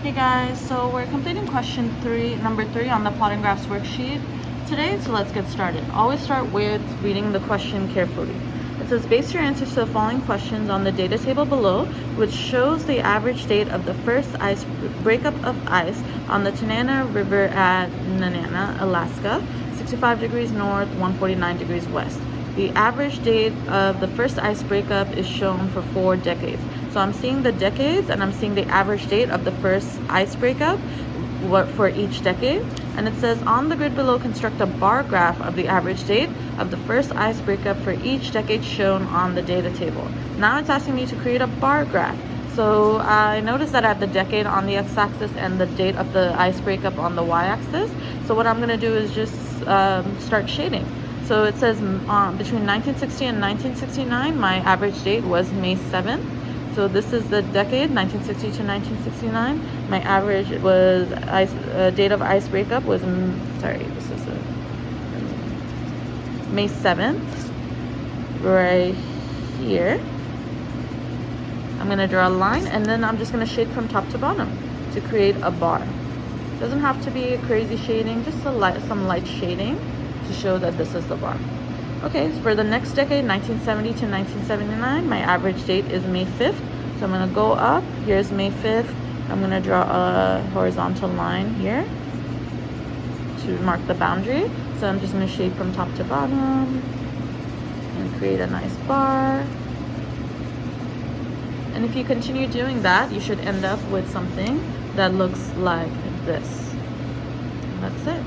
Hey guys, so we're completing number 3 on the plotting graphs worksheet today, so let's get started. Always start with reading the question carefully. It says, base your answers to the following questions on the data table below, which shows the average date of the first breakup of ice on the Tanana River at Nanana, Alaska, 65 degrees north, 149 degrees west. The average date of the first ice breakup is shown for 4 decades. So I'm seeing the decades and I'm seeing the average date of the first ice breakup for each decade. And it says on the grid below, construct a bar graph of the average date of the first ice breakup for each decade shown on the data table. Now it's asking me to create a bar graph. So I noticed that I have the decade on the x-axis and the date of the ice breakup on the y-axis. So what I'm going to do is just start shading. So it says between 1960 and 1969, my average date was May 7th. So this is the decade, 1960 to 1969. My average was date of ice breakup was, this is May 7th, right here. I'm going to draw a line, and then I'm just going to shade from top to bottom to create a bar. Doesn't have to be a crazy shading, just some light shading to show that this is the bar. Okay, so for the next decade, 1970 to 1979, my average date is May 5th. So I'm going to go up. Here's May 5th. I'm going to draw a horizontal line here to mark the boundary. So I'm just going to shade from top to bottom and create a nice bar. And if you continue doing that, you should end up with something that looks like this. And that's it.